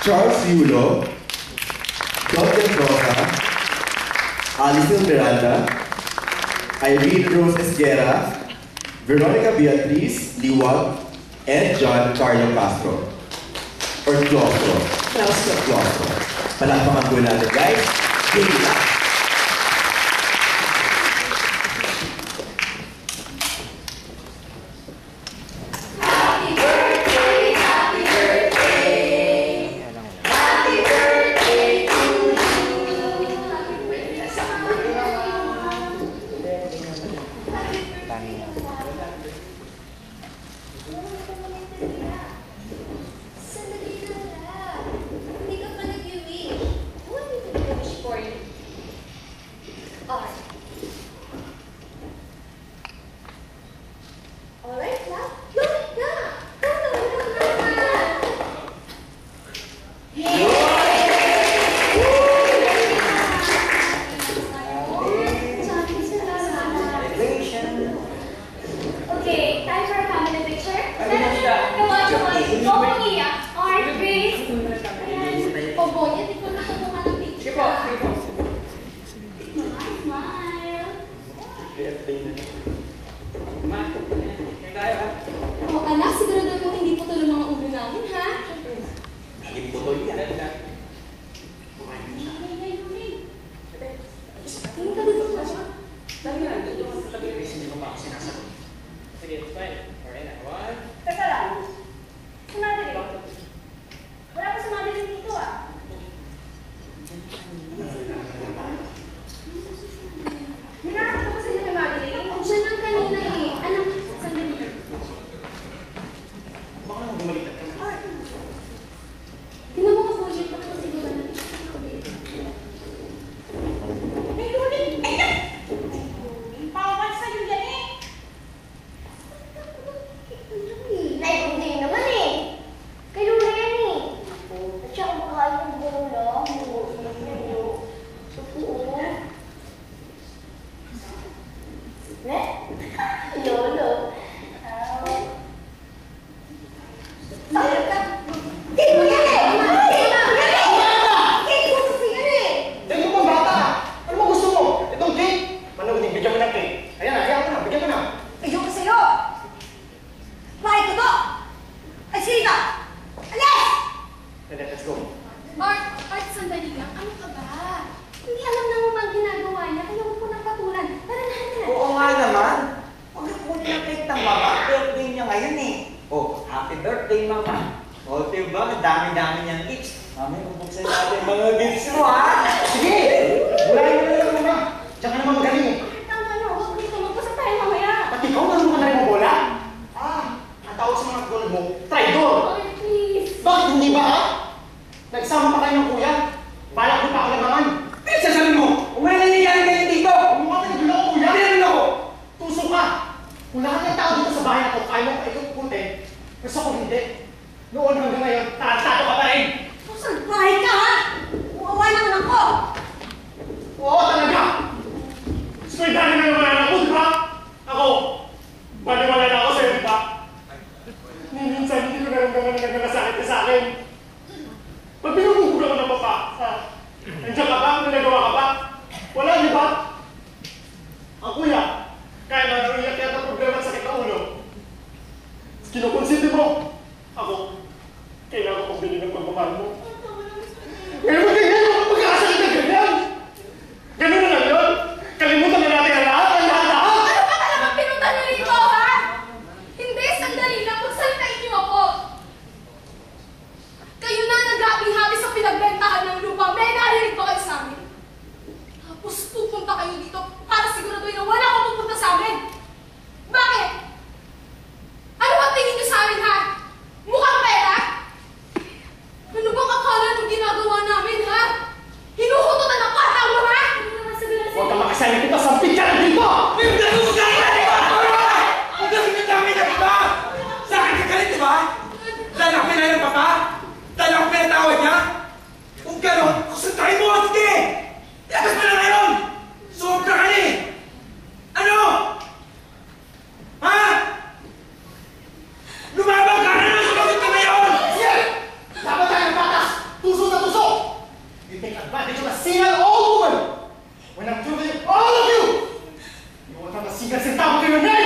Charles Yulo, Dr. Rosa, Alison Miranda, Irene Rose Esguera, Veronica Beatriz Liwag, and John Carlo Castro. Or Claustro. Pronounce the Claustro. Palakpakan po natin, guys. Give it up. Ano bang tingin niyo sa amin, ha? Mukhang pera? Ano bang Tuso na tuso! You take advantage of a single old woman! When I'm through with all of you, you won't have a single centavo to your name!